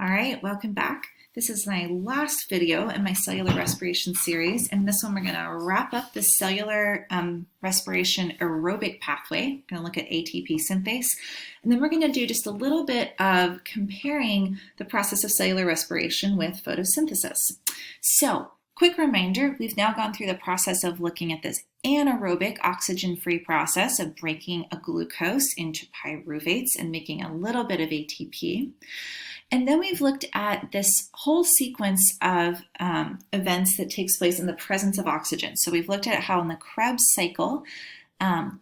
All right, welcome back. This is my last video in my cellular respiration series, and this one we're going to wrap up the cellular respiration aerobic pathway. We're going to look at ATP synthase, and then we're going to do just a little bit of comparing the process of cellular respiration with photosynthesis. So, quick reminder, we've now gone through the process of looking at this anaerobic oxygen-free process of breaking a glucose into pyruvates and making a little bit of ATP. And then we've looked at this whole sequence of events that takes place in the presence of oxygen. So we've looked at how in the Krebs cycle,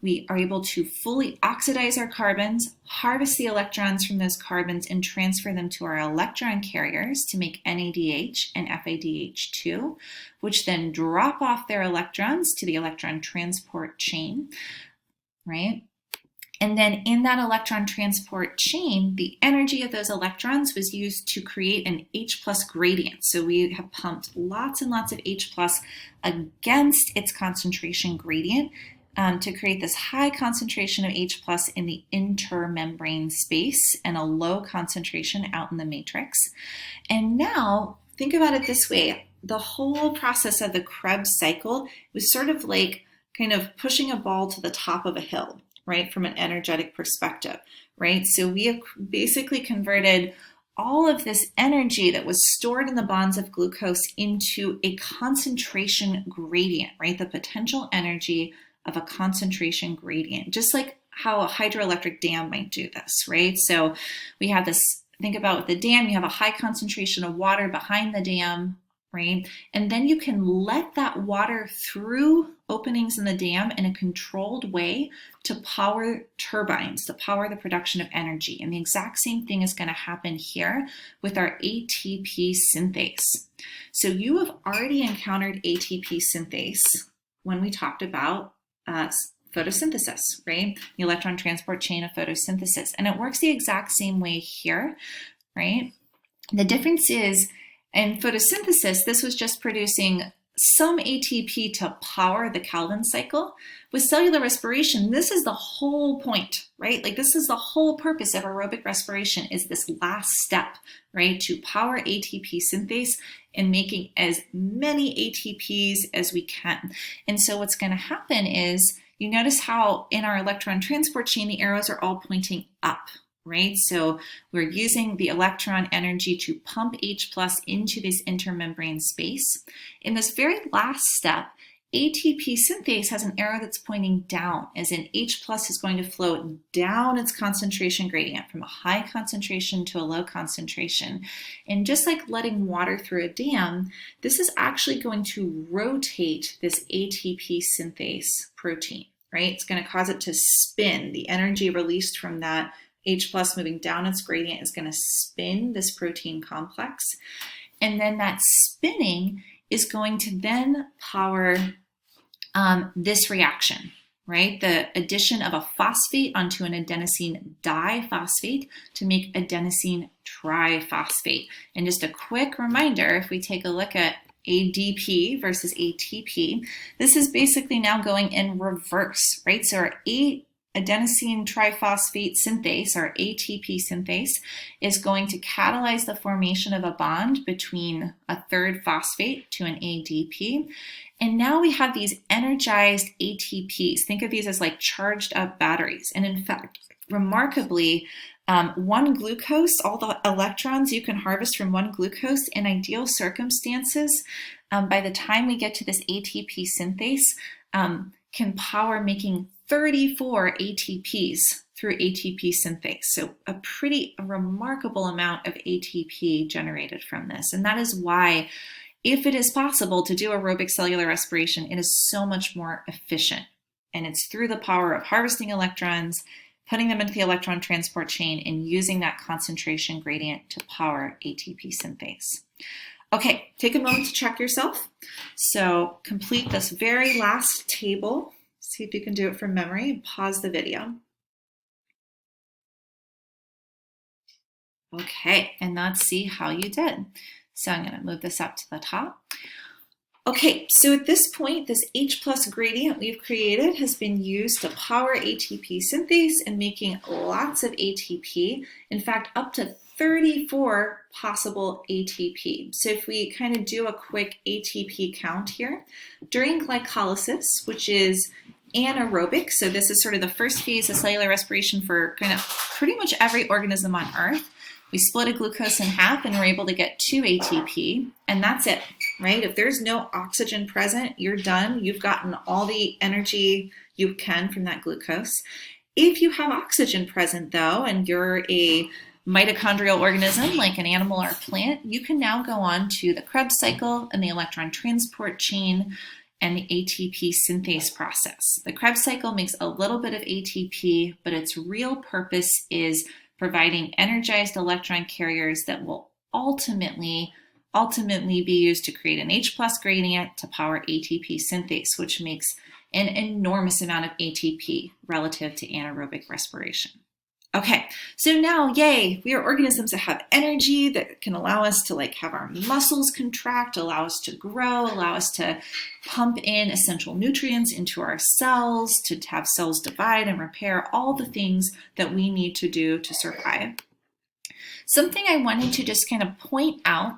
we are able to fully oxidize our carbons, harvest the electrons from those carbons, and transfer them to our electron carriers to make NADH and FADH2, which then drop off their electrons to the electron transport chain, right? And then in that electron transport chain, the energy of those electrons was used to create an H+ gradient. So we have pumped lots and lots of H+ against its concentration gradient to create this high concentration of H+ in the intermembrane space and a low concentration out in the matrix. And now think about it this way. The whole process of the Krebs cycle was sort of like kind of pushing a ball to the top of a hill, right, from an energetic perspective, right? So we have basically converted all of this energy that was stored in the bonds of glucose into a concentration gradient, right? The potential energy of a concentration gradient, just like how a hydroelectric dam might do this, right? So we have this, think about with the dam, you have a high concentration of water behind the dam, right? And then you can let that water through openings in the dam in a controlled way to power turbines, to power the production of energy. And the exact same thing is going to happen here with our ATP synthase. So you have already encountered ATP synthase when we talked about photosynthesis, right? The electron transport chain of photosynthesis. And it works the exact same way here, right? The difference is, in photosynthesis, this was just producing some ATP to power the Calvin cycle. With cellular respiration, this is the whole point, right? Like this is the whole purpose of aerobic respiration, is this last step, right? To power ATP synthase and making as many ATPs as we can. And so what's going to happen is, you notice how in our electron transport chain, the arrows are all pointing up, right? So we're using the electron energy to pump H+ into this intermembrane space. In this very last step, ATP synthase has an arrow that's pointing down, as in H+ is going to flow down its concentration gradient from a high concentration to a low concentration. And just like letting water through a dam, this is actually going to rotate this ATP synthase protein, right? It's going to cause it to spin. The energy released from that H+ moving down its gradient is going to spin this protein complex. And then that spinning is going to then power this reaction, right? The addition of a phosphate onto an adenosine diphosphate to make adenosine triphosphate. And just a quick reminder, if we take a look at ADP versus ATP, this is basically now going in reverse, right? So our adenosine triphosphate synthase, or ATP synthase, is going to catalyze the formation of a bond between a third phosphate to an ADP. And now we have these energized ATPs. Think of these as like charged up batteries. And in fact, remarkably, one glucose, all the electrons you can harvest from one glucose in ideal circumstances, by the time we get to this ATP synthase, can power making 34 ATPs through ATP synthase. So a remarkable amount of ATP generated from this. And that is why, if it is possible to do aerobic cellular respiration, it is so much more efficient. And it's through the power of harvesting electrons, putting them into the electron transport chain, and using that concentration gradient to power ATP synthase. Okay, take a moment to check yourself. So complete this very last table. See if you can do it from memory. Pause the video. Okay, and let's see how you did. So I'm going to move this up to the top. Okay, so at this point, this H+ gradient we've created has been used to power ATP synthase and making lots of ATP. In fact, up to 34 possible ATP. So if we kind of do a quick ATP count here, during glycolysis, which is anaerobic, so this is sort of the first phase of cellular respiration for kind of pretty much every organism on Earth, we split a glucose in half and we're able to get 2 ATP, and that's it, right? If there's no oxygen present, you're done. You've gotten all the energy you can from that glucose. If you have oxygen present though, and you're a mitochondrial organism like an animal or a plant, you can now go on to the Krebs cycle and the electron transport chain and the ATP synthase process. The Krebs cycle makes a little bit of ATP, but its real purpose is providing energized electron carriers that will ultimately be used to create an H+ gradient to power ATP synthase, which makes an enormous amount of ATP relative to anaerobic respiration. Okay, so now, yay, we are organisms that have energy that can allow us to have our muscles contract, allow us to grow, allow us to pump in essential nutrients into our cells, to have cells divide and repair, all the things that we need to do to survive. Something I wanted to just kind of point out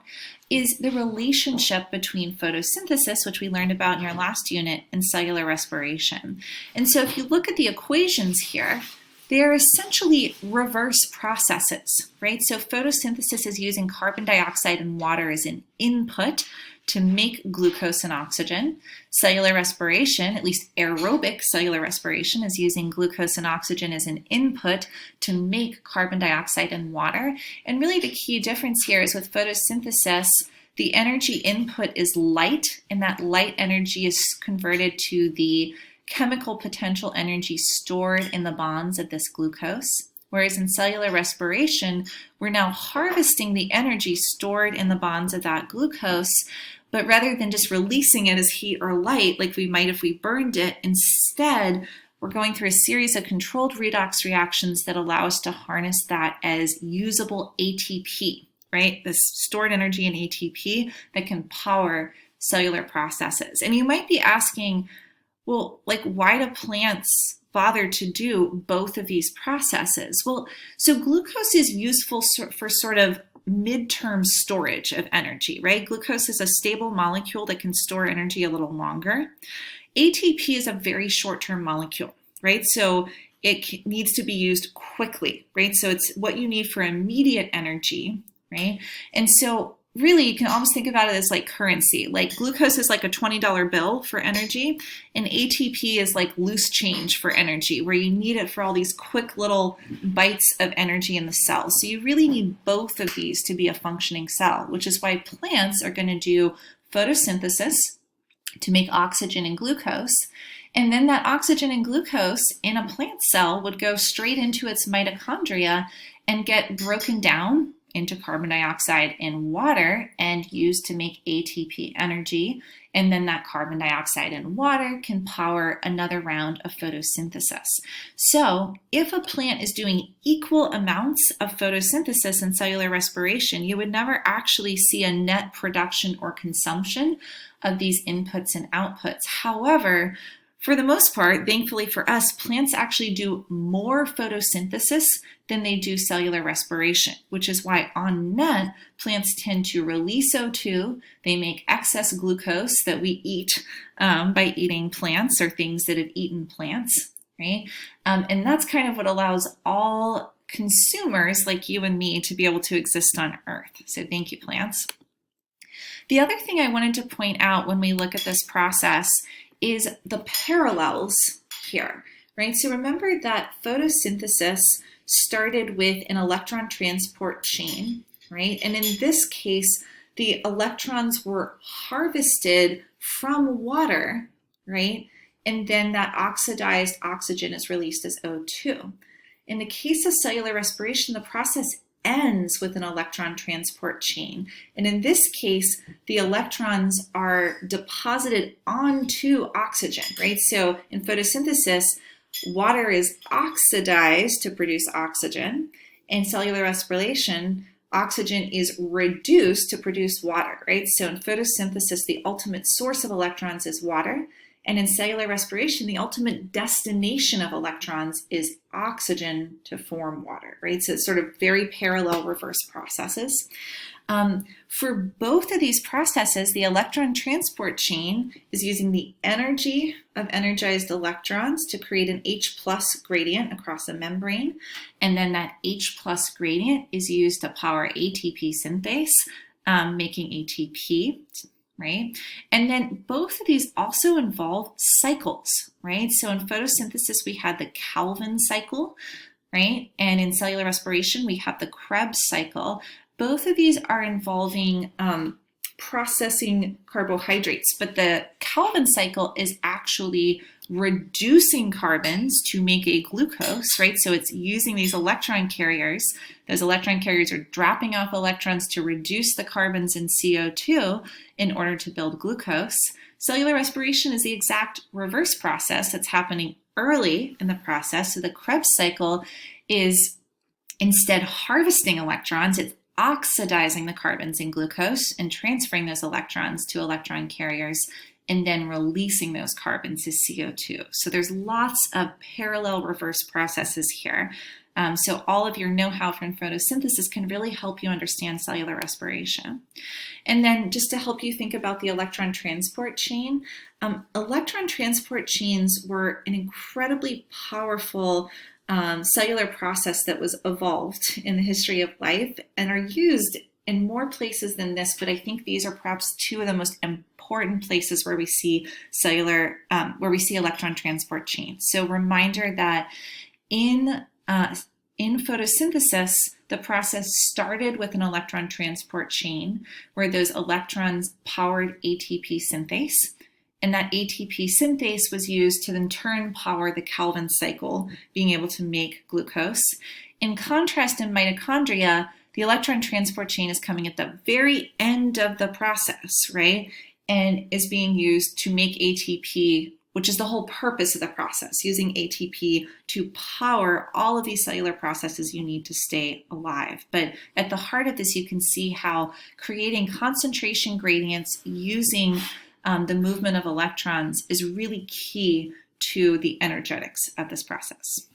is the relationship between photosynthesis, which we learned about in our last unit, and cellular respiration. And so if you look at the equations here, they're essentially reverse processes, right? So photosynthesis is using carbon dioxide and water as an input to make glucose and oxygen. Cellular respiration, at least aerobic cellular respiration, is using glucose and oxygen as an input to make carbon dioxide and water. And really the key difference here is with photosynthesis, the energy input is light, and that light energy is converted to the chemical potential energy stored in the bonds of this glucose. Whereas in cellular respiration, we're now harvesting the energy stored in the bonds of that glucose, but rather than just releasing it as heat or light like we might if we burned it, instead we're going through a series of controlled redox reactions that allow us to harness that as usable ATP, right? This stored energy in ATP that can power cellular processes. And you might be asking, well, why do plants bother to do both of these processes? Well, so glucose is useful for sort of midterm storage of energy, right? Glucose is a stable molecule that can store energy a little longer. ATP is a very short-term molecule, right? So it needs to be used quickly, right? So it's what you need for immediate energy, right? And so really, you can almost think about it as like currency. Like glucose is like a $20 bill for energy, and ATP is like loose change for energy, where you need it for all these quick little bites of energy in the cell. So you really need both of these to be a functioning cell, which is why plants are going to do photosynthesis to make oxygen and glucose. And then that oxygen and glucose in a plant cell would go straight into its mitochondria and get broken down into carbon dioxide and water and used to make ATP energy. And then that carbon dioxide and water can power another round of photosynthesis. So if a plant is doing equal amounts of photosynthesis and cellular respiration, you would never actually see a net production or consumption of these inputs and outputs. However, for the most part, thankfully for us, plants actually do more photosynthesis than they do cellular respiration, which is why on net, plants tend to release O2. They make excess glucose that we eat by eating plants or things that have eaten plants, right? And that's kind of what allows all consumers like you and me to be able to exist on Earth. So thank you, plants. The other thing I wanted to point out when we look at this process is the parallels here, right? So remember that photosynthesis started with an electron transport chain, right? And in this case, the electrons were harvested from water, right? And then that oxidized oxygen is released as O2. In the case of cellular respiration, the process ends with an electron transport chain. And in this case, the electrons are deposited onto oxygen, right? So in photosynthesis, water is oxidized to produce oxygen. In cellular respiration, oxygen is reduced to produce water, right? So in photosynthesis, the ultimate source of electrons is water. And in cellular respiration, the ultimate destination of electrons is oxygen to form water, right? So it's sort of very parallel reverse processes. For both of these processes, the electron transport chain is using the energy of energized electrons to create an H plus gradient across the membrane. And then that H plus gradient is used to power ATP synthase, making ATP, right? And then both of these also involve cycles, right? So in photosynthesis, we had the Calvin cycle, right? And in cellular respiration, we have the Krebs cycle. Both of these are involving processing carbohydrates, but the Calvin cycle is actually reducing carbons to make a glucose, right? So it's using these electron carriers. Those electron carriers are dropping off electrons to reduce the carbons in CO2 in order to build glucose. Cellular respiration is the exact reverse process that's happening early in the process. So the Krebs cycle is instead harvesting electrons. It's oxidizing the carbons in glucose and transferring those electrons to electron carriers and then releasing those carbons as CO2. So there's lots of parallel reverse processes here. So all of your know-how from photosynthesis can really help you understand cellular respiration. And then just to help you think about the electron transport chain, electron transport chains were an incredibly powerful cellular process that was evolved in the history of life and are used in more places than this, but I think these are perhaps two of the most important places where we see electron transport chains. So reminder that in photosynthesis, the process started with an electron transport chain where those electrons powered ATP synthase. And that ATP synthase was used to then turn power the Calvin cycle, being able to make glucose. In contrast, in mitochondria, the electron transport chain is coming at the very end of the process, right? And is being used to make ATP, which is the whole purpose of the process, using ATP to power all of these cellular processes you need to stay alive. But at the heart of this, you can see how creating concentration gradients using the movement of electrons is really key to the energetics of this process.